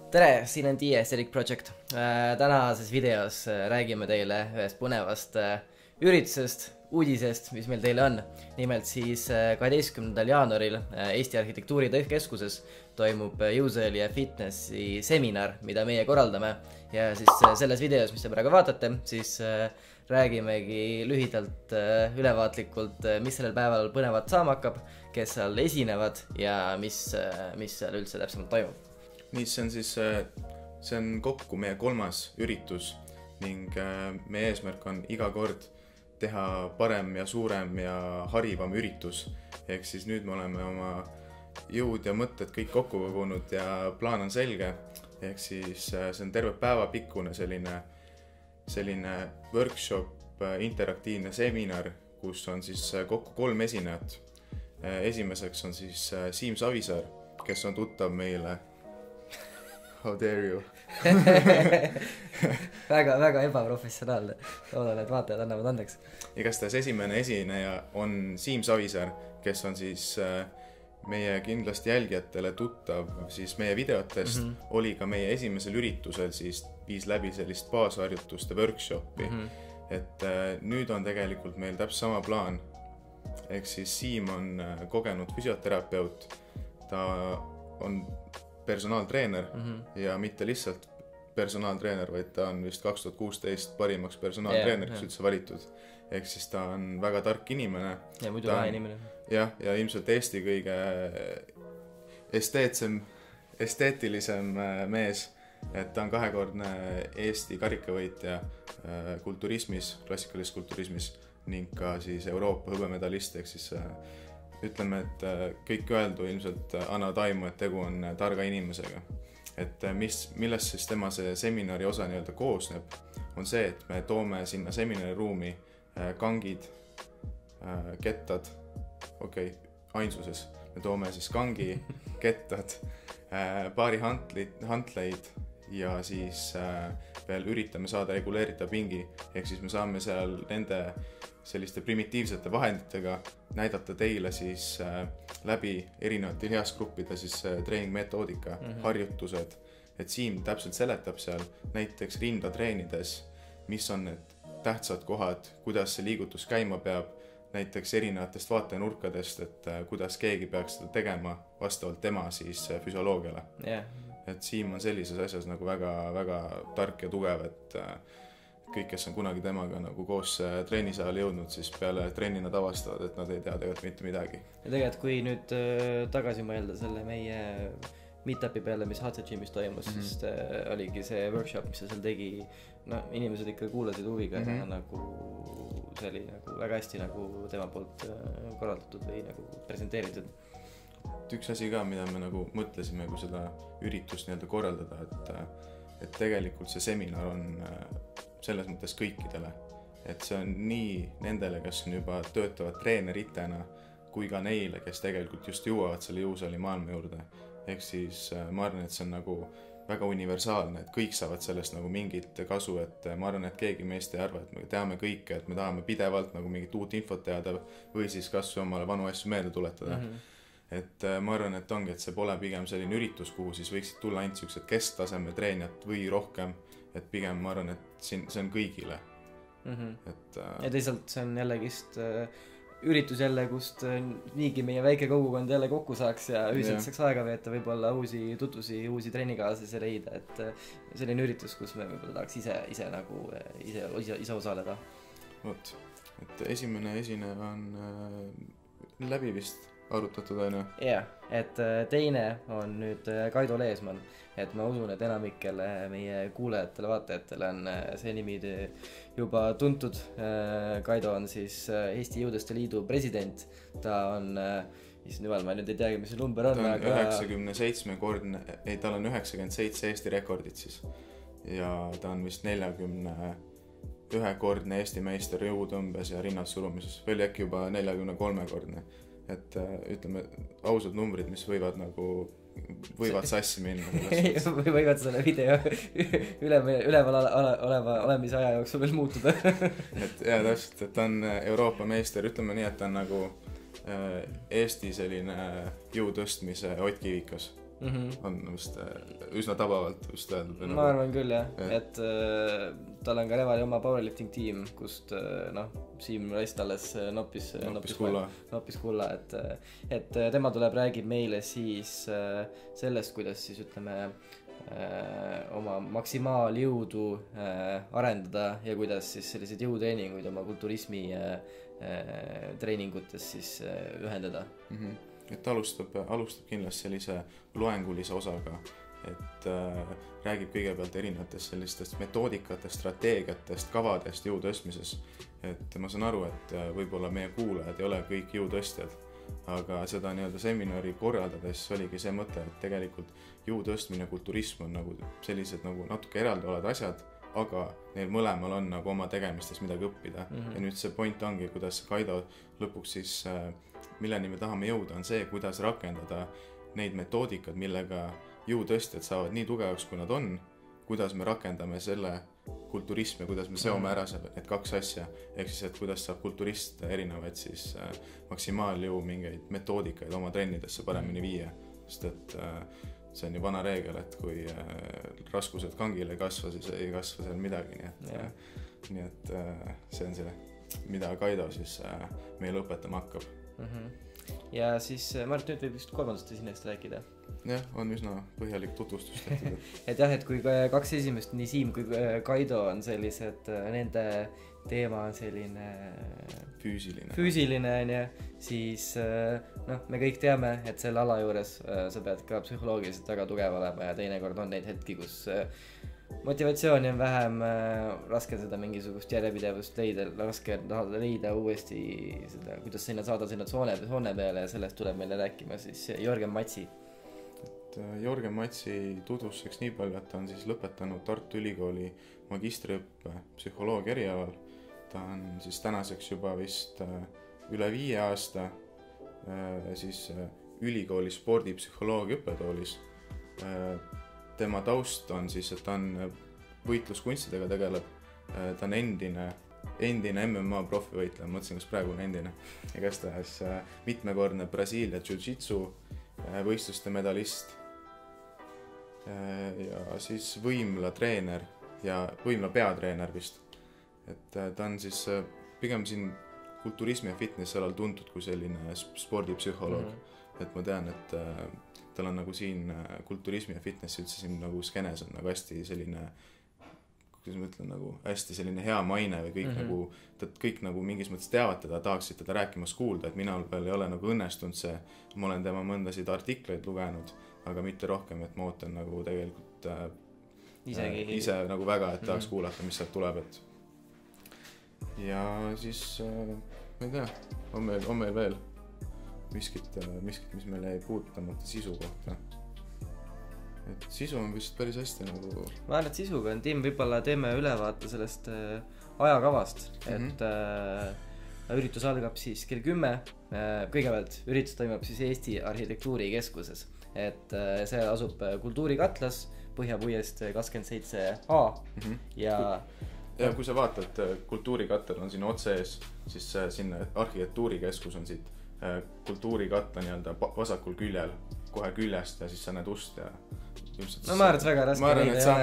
Tere, siin on TS Eric Project. Tänases videos räägime teile ühest põnevast üritusest, uudisest, mis meil teile on. Nimelt siis 12. jaanuaril Eesti Arhitektuuri Keskuses toimub Jõusõeli ja Fitnessi seminar, mida meie korraldame. Ja siis selles videos, mis te praegu vaatate, siis räägimegi lühidalt ülevaatlikult, mis sellel päeval põnevat saama hakkab, kes seal esinevad ja mis seal üldse täpsemalt toimub. Nii, see on kokku meie 3. üritus ning meie eesmärk on iga kord teha parem ja suurem ja harivam üritus. Ehk siis nüüd me oleme oma jõud ja mõtted kõik kokku kogunud ja plaan on selge. Ehk siis see on terve päevapikkune selline workshop, interaktiivne seminar, kus on siis kokku 3 esinejat. Esimeseks on siis Siim Savisaar, kes on tuttav meile. How dare you? väga ebaprofessionaalne. Loodan, et vaatajad annavad andeks. Igastahes esimene esineja on Siim Savisaar, kes on siis meie kindlasti jälgijatele tuttav siis meie videotest. Oli ka meie esimesel üritusel, siis viis läbi sellist baasharjutuste workshopi. Et nüüd on tegelikult meil täpselt sama plaan. Ehk siis Siim on kogenud füsioterapeut. Ta on personaaltreener ja mitte lihtsalt personaaltreener, vaid ta on vist 2016 parimaks personaaltreeneriks üldse valitud. Ehk siis ta on väga tark inimene. Ja muidu vähe inimene. Ja ilmselt Eesti kõige esteetilisem mees. Et ta on 2-kordne Eesti karikavõitja kulturismis, klassikalises kulturismis ning ka siis Euroopa hõbemedalist, ehk siis ütleme, et kõik öeldu ilmselt annavad aimu, et tegu on targa inimesega. Et millest siis tema see seminari osa nii-öelda koosneb, on see, et me toome sinna seminariruumi kangid, kettad, ainsuses. Me toome siis kangi, kettad, paari hantleid ja siis veel üritame saada reguleerida pingi. Ehk siis me saame seal nende selliste primitiivsete vahenditega näidata teile siis läbi erinevate lihasgruppide siis treeningmetoodika, harjutused. Et Siim täpselt seletab seal näiteks rinda treenides, mis on need tähtsad kohad, kuidas see liigutus käima peab, näiteks erinevatest vaatenurkadest, et kuidas keegi peaks seda tegema vastavalt tema siis füsioloogiale. Et Siim on sellises asjas nagu väga tark ja tugev, et kõik, kes on kunagi temaga nagu koos treenisaali jõudnud, siis peale trenni nad avastavad, et nad ei tea tegelikult mitte midagi. Ja tegelikult, kui nüüd tagasi mõelda selle meie meetupi peale, mis HC Gymis toimus, siis oligi see workshop, mis seal tegi. No, inimesed ikka kuulasid huviga ja nagu see oli nagu väga hästi nagu tema poolt korraldatud või nagu presenteeritud. Üks asi ka, mida me nagu mõtlesime, kui seda üritust nii-öelda korraldada, et tegelikult see seminar on selles mõttes kõikidele. Et see on nii nendele, kes on juba töötavad treeneritena, kui ka neile, kes tegelikult just jõuavad selle Jõusõeli maailma juurde. Ehk siis ma arvan, et see on nagu väga universaalne, et kõik saavad sellest nagu mingit kasu, et ma arvan, et keegi meist ei arva, et me teame kõike, et me tahame pidevalt nagu mingit uut infot teada või siis kas omale vanu asju meelde tuletada. Et ma arvan, et ongi, et see pole pigem selline üritus, kuhu siis võiksid tulla ainult sellised kesktaseme treenijad või rohkem, et pigem ma arvan, et see on kõigile. Ja teisalt see on jällegist üritus jälle, kust niigi meie väike kogukond jälle kokku saaks ja ühiselt saaks aega veeta, võib-olla uusi tutvusi, uusi treenikaaslasi leida, et selline üritus, kus me võib-olla tahaks ise osaleda. Vot, et esimene esineja on läbi vist arutatud aina. Jah, et teine on nüüd Kaido Leesmann, et ma usun, et enamikele meie kuulajatele, vaatajatele on see nimi juba tuntud. Kaido on siis Eesti Jõuduste Liidu president. Ta on, ma nüüd ei teagi, mis see number on. Ta on 97-kordne, tal on 97 Eesti rekordid siis. Ja ta on vist 41-kordne Eesti meister jõutõmbes ja rinnassurumises. Veel äkki juba 43-kordne. Et ütleme, ausad numbrid, mis võivad sassi minna. Võivad selle video üleval olemise aja jooksul veel muutuda. Et täpselt, et ta on Euroopa meister, ütleme nii, et ta on nagu Eesti selline jõutõstmise Ott Kivikas. on vist üsna tabavalt vist öeldud. Ma arvan küll jah, et tal on ka Revali oma powerlifting tiim, kust Siim Raist alles noppis kulla, et tema tuleb räägib meile siis sellest, kuidas siis ütleme oma maksimaaljõudu arendada ja kuidas siis selliseid jõutreeninguid oma kulturismi treeningutes siis ühendada. Et alustab kindlasti sellise loengulise osaga, et räägib kõigepealt erinevatest sellistest metoodikatest, strateegiatest, kavadest jõutõstmises. Et ma saan aru, et võib-olla meie kuulajad ei ole kõik jõutõstjad, aga seda nii-öelda seminari korraldades oligi see mõte, et tegelikult jõutõstmine ja kulturism on nagu sellised nagu natuke eraldi olevad asjad, aga neil mõlemal on nagu oma tegemistes midagi õppida. Ja nüüd see point ongi, kuidas Kaido lõpuks siis, milleni me tahame jõuda, on see, kuidas rakendada neid metoodikad, millega jõutõstjad saavad nii tugevaks, kui nad on, kuidas me rakendame selle kulturismi ja kuidas me seome ära need kaks asja, ehk siis, et kuidas saab kulturist erinevaid siis maksimaaljõu mingeid metoodikaid oma trennidesse paremini viia, sest et see on ju vana reegel, et kui raskused kangil ei kasva, siis ei kasva seal midagi, nii et see on see, mida Kaido siis meile õpetama hakkab. Ja siis Mart, nüüd võib vist kolmandast esinest rääkida. Jah, on üsna põhjalik tutvustus tehtud. et jah, et kui kaks esimest, nii Siim kui Kaido on sellised, nende teema on selline füüsiline on ja siis me kõik teame, et selle ala juures sa pead ka psühholoogiliselt väga tugev olema ja teinekord on neid hetki, kus motivatsiooni on vähem, raske seda mingisugust järjepidevust leida, raske leida uuesti seda, kuidas saada sinna tsoone peale ja sellest tuleb meile rääkima siis Jorgen Matsi. Jorgen Matsi tutvustuseks nii palju, et ta on siis lõpetanud Tartu Ülikooli magistriõppe psühholoogia erialal. Ta on siis tänaseks juba vist üle 5 aasta siis ülikooli spordipsühholoogia õppetoolis. Tema taust on siis, et ta on võitluskunstidega tegeleb, ta on endine MMA profivõitleja, mõtlesin, kas praegu on endine, igastahes mitmekordne Brasiilia jiu-jitsu võistluste medalist ja siis võimla treener ja võimla peatreener vist. Et ta on siis pigem siin kulturismi ja fitnessi alal tuntud kui selline spordipsühholoog. Et ma tean, et tal on nagu siin kulturismi ja fitnessi üldse siin nagu skenes on nagu hästi selline, kuidas ma ütlen, nagu hästi selline hea maine või kõik kõik nagu mingis mõttes teavad teda, tahaksid teda rääkimas kuulda, et mina veel ei ole nagu õnnestunud see, ma olen tema mõndasid artikleid lugenud, aga mitte rohkem, et ma ootan nagu tegelikult ise nagu väga, et tahaks kuulata, mis sealt tuleb, et ja siis ma ei tea, on meil veel miskit, mis meil jäi puudutamata sisu kohta. Et sisu on vist päris hästi nagu... Ma arvan, et sisuga on Tim, võib-olla teeme ülevaate sellest ajakavast, et üritus algab siis kell 10. Kõigepealt üritus toimub siis Eesti Arhitektuurikeskuses, et see asub Kultuurikatlas Põhjapuiest 27A ja kui sa vaatad, Kultuurikatel on siin otse ees, siis sinna Arhitektuurikeskus on siit Kultuurikatla nii-öelda vasakul küljel, kohe küljest ja siis sa näed ust ja no ma arvan, et väga raske leida.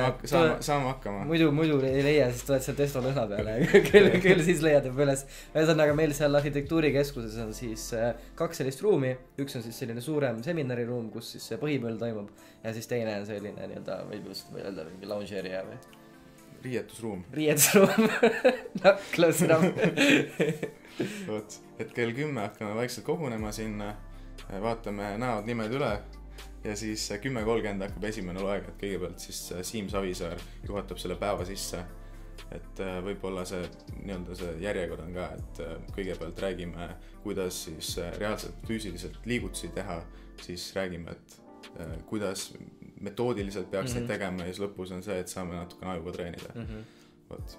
Saame hakkama. Muidu ei leia, siis tuled seal testo lõhna peale küll siis leiad üles. Ühesõnaga meil seal arhitektuurikeskuses on siis 2 sellist ruumi. Üks on siis selline suurem seminariruum, kus siis see põhimõll toimub ja siis teine on selline nii-öelda, võib öelda mingi lounge area või? Riietusruum. No, close enough. Võt, et kell 10 hakkame vaikselt kogunema sinna, vaatame näod nimed üle ja siis 10.30 hakkab esimene loeg, et kõigepealt siis Siim Savisaar juhatab selle päeva sisse, et võib-olla see nii-öelda see järjekord on ka, et kõigepealt räägime, kuidas siis reaalselt füüsiliselt liigutusi teha, siis räägime, et kuidas metoodiliselt peaks neid tegema ja siis lõpus on see, et saame natuke ajuga treenida. Võt.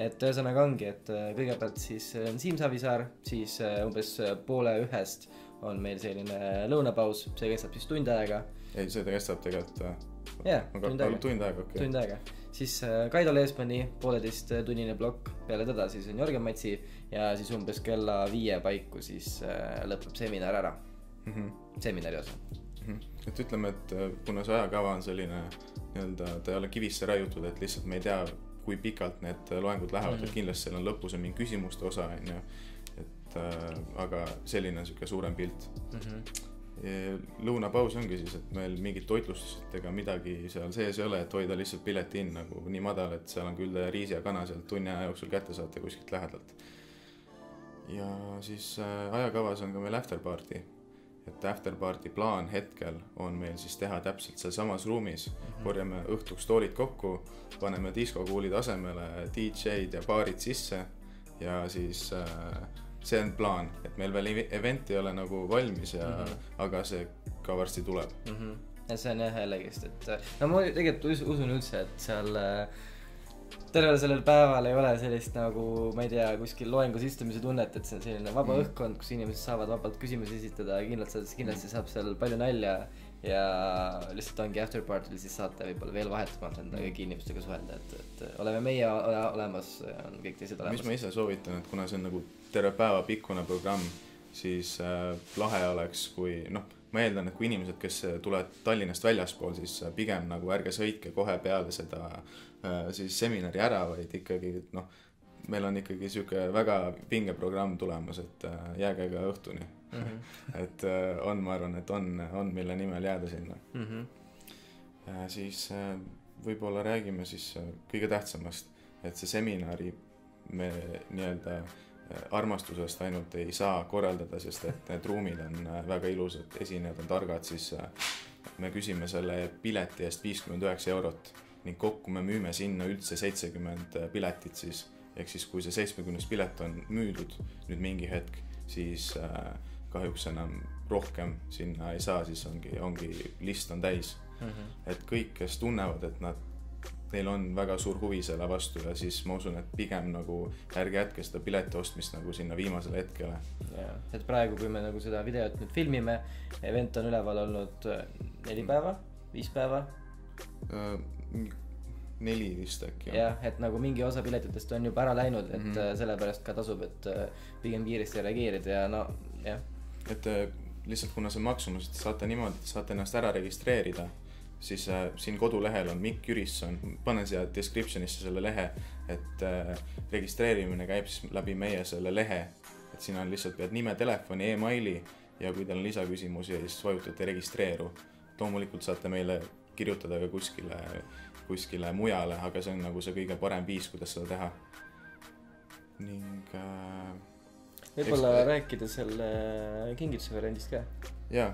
Et ühesõnaga ongi, et kõigepealt siis Siim Savisaar, siis umbes 12:30 on meil selline lõunapaus, see kestab siis tund aega. Ei, see kestab tegelikult tund aega. Siis Kaido Leesmani 1,5-tunnine plokk, peale teda siis on Jorgen Matsi ja siis umbes kella 5 paiku siis lõpeb seminar ära. Seminari osa. et ütleme, et kuna see ajakava on selline nii-öelda, ta ei ole kivisse raiutud, et lihtsalt me ei tea, kui pikalt need loengud lähevad, et kindlasti seal on lõpus on mingi küsimuste osa, et aga selline on selline suurem pilt. Lõunapaus ongi siis, et meil mingid toitlustust ega midagi seal sees ei ole, et hoida lihtsalt pileti hind nagu nii madal, et seal on küll riisi ja kana sealt tunni aja jooksul kätte saate kuskilt lähedalt. Ja siis ajakavas on ka meil afterparty. Et afterparty plaan hetkel on meil siis teha täpselt seal samas ruumis, korjame õhtuks toolid kokku, paneme diskokuulid asemele, DJ-d ja baarid sisse ja siis see on plaan, et meil veel event ei ole nagu valmis ja aga see ka varsti tuleb. Ja see on jah jällegi, et no ma tegelikult usun üldse, et seal tervel sellel päeval ei ole sellist nagu, ma ei tea, kuskil loengus istumise tunnet, et see on selline vaba õhkkond, kus inimesed saavad vabalt küsimusi esitada ja kindlasti saab seal palju nalja ja lihtsalt ongi afterpartyl siis saate võib-olla veel vahetumalt enda kõigi inimestega suhelda, et oleme meie olemas, on kõik teised olemas. Mis ma ise soovitan, et kuna see on nagu terve päeva pikkune programm, siis lahe oleks, kui ma eeldan, et kui inimesed, kes tulevad Tallinnast väljaspool, siis pigem nagu ärge sõitke kohe peale seda siis seminari ära, vaid ikkagi, meil on ikkagi siuke väga pinge programm tulemas, et jääge ka õhtuni. Et ma arvan, et on mille nimel jääda sinna. Siis võib-olla räägime siis kõige tähtsamast, et see seminari me nii-öelda armastusest ainult ei saa korraldada, sest et need ruumid on väga ilusad, esinejad on targad, siis me küsime selle pileti eest 59 eurot ning kokku me müüme sinna üldse 70 piletit siis, ehk siis kui see 70 pilet on müüdud nüüd mingi hetk, siis kahjuks enam rohkem sinna ei saa, siis ongi list on täis. Et kõik, kes tunnevad, et neil on väga suur huvi selle vastu ja siis ma usun, et pigem nagu ärge jätke seda pileti ostmist nagu sinna viimasele hetkele. Ja, et praegu, kui me nagu seda videot nüüd filmime, event on üleval olnud 4 päeva, 5 päeva? 4 vist äkki. Jah, et nagu mingi osa piletitest on juba ära läinud, et sellepärast ka tasub, et pigem kiiresti reageerida ja jah. Et lihtsalt kuna see maksumus, et saate niimoodi, et saate ennast ära registreerida, siis siin kodulehel on Mikk Jürisson, panen siia descriptionisse selle lehe, et registreerimine käib siis läbi meie selle lehe, et siin on lihtsalt pead nime, telefoni, e-maili ja kui teil on lisaküsimusi, siis vajutate registreeru. Loomulikult saate meile kirjutada ka kuskile mujale, aga see on nagu see kõige parem viis, kuidas seda teha. Ning võib-olla rääkida selle kingituse variandist ka. Jaa.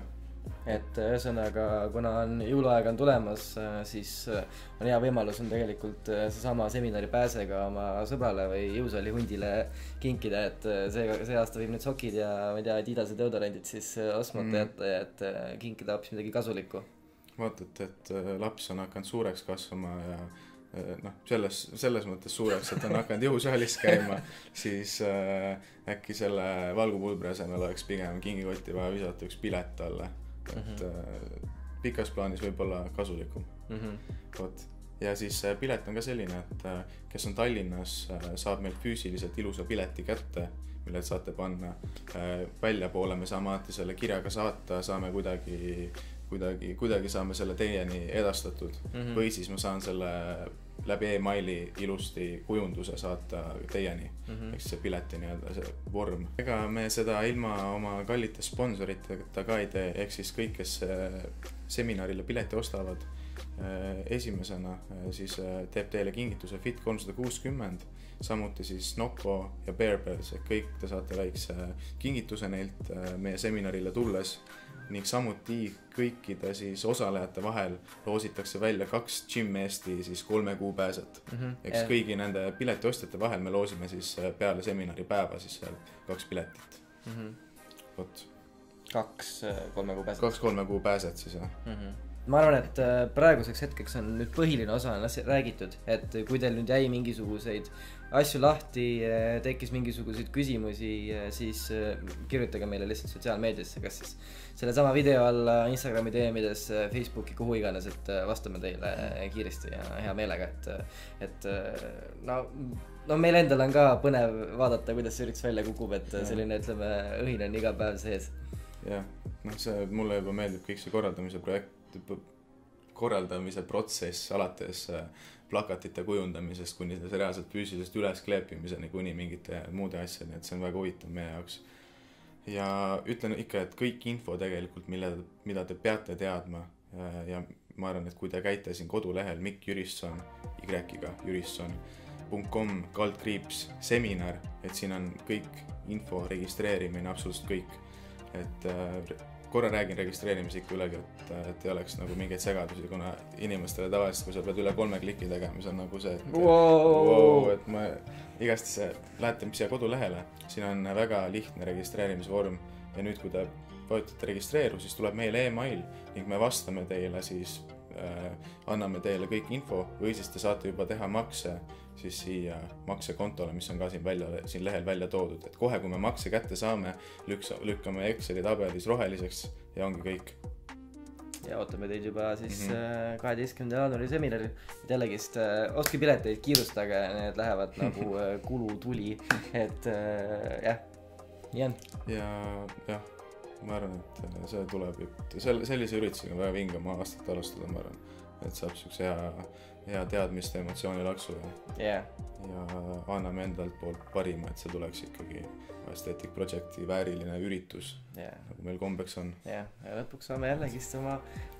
Et ühesõnaga, kuna jõuluaeg on tulemas, siis on hea võimalus on tegelikult seesama seminari pääsega oma sõbrale või jõusaali hundile kinkida, et see aasta võib need sokid ja ma ei tea, Adidas ja deodorandid siis ostmata jätta ja et kinkida hoopis midagi kasulikku. Vaatad, et laps on hakanud suureks kasvama ja selles mõttes suureks, et on hakanud jõusaalis käima, siis äkki selle valgupulbri asemel oleks pigem kingikotti vaja visata üks pilet talle. Et pikas plaanis võib olla kasulikum. Ja siis pilet on ka selline, et kes on Tallinnas, saab meil füüsiliselt ilusa pileti kätte, mille saate panna välja poole, me saame alati selle kirjaga saata, saame kuidagi saame selle teieni edastatud või siis ma saan selle läbi e-maili ilusti kujunduse saata teieni, eks see pileti nii-öelda see vorm. Ega me seda ilma oma kallite sponsoriteta ka ei tee, ehk siis kõik, kes seminarile pileti ostavad esimesena, siis teeb teile kingituse Fit 360, samuti siis Nocco ja Bearbells, et kõik te saate väikse kingituse neilt meie seminarile tulles ning samuti kõikide siis osalejate vahel loositakse välja 2 Gym Eesti siis 3 kuu pääset. Eks kõigi nende piletiostjate vahel me loosime siis peale seminari päeva siis 2 piletit. 2 3 kuu pääset. 2 3 kuu pääset siis, jah. Ma arvan, et praeguseks hetkeks on nüüd põhiline osa on räägitud, et kui teil nüüd jäi mingisuguseid asju lahti, tekkis mingisuguseid küsimusi, siis kirjutage meile lihtsalt sotsiaalmeediasse, kas siis selle sama video alla Instagrami DMides, Facebooki, kuhu iganes, et vastame teile kiiresti ja hea meelega, et meil endal on ka põnev vaadata, kuidas see üritus välja kukub, et selline, ütleme, õhin on iga päev sees. Jah, see mulle juba meeldib kõik see korraldamise protsess alates plakatite kujundamisest kuni reaalselt füüsilisest üleskleepimiseni kuni mingite muude asjani, et see on väga huvitav meie jaoks. Ja ütlen ikka, et kõik info tegelikult, mida te peate teadma ja ma arvan, et kui te käite siin kodulehel Mikk Jürisson, Y-ga Jürisson.com/seminar, et siin on kõik info, registreerimine, absoluutselt kõik. Et korra räägin registreerimise ikka ülegi, et ei oleks nagu mingeid segadusi, kuna inimestele tavaliselt, kui sa pead üle 3 kliki tegema, mis on nagu see, et et ma igasti lähete siia kodulehele, siin on väga lihtne registreerimisvorm ja nüüd, kui te vajutate registreeru, siis tuleb meile e-mail ning me vastame teile siis, anname teile kõik info või siis te saate juba teha makse siis siia maksekontole, mis on ka siin lehel välja toodud, et kohe, kui me makse kätte saame, lükkame Exceli tabelis roheliseks ja ongi kõik. Ja ootame teid juba siis 12. jaanuari seminaril. Et jällegist ostke pileteid, kiirustage, need lähevad nagu kulutuli, et jah, nii on. Ja ma arvan, et see tuleb, sellise üritusega väga vingama aastat alustada, ma arvan, et saab sükse hea teadmiste emotsioonilaksu ja anname endalt poolt parima, et see tuleks ikkagi Aesthetic Projecti vääriline üritus, nagu meil kombeks on. Ja lõpuks saame jällegist oma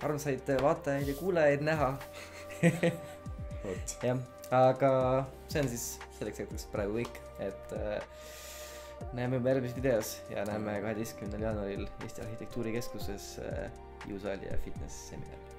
armsaid vaatajaid ja kuulajaid näha. Ja, aga see on siis selleks hetkeks praegu kõik, et näeme juba järgmises videos ja näeme 12. jaanuaril Eesti Arhitektuurikeskuses jõusaali ja fitness seminar.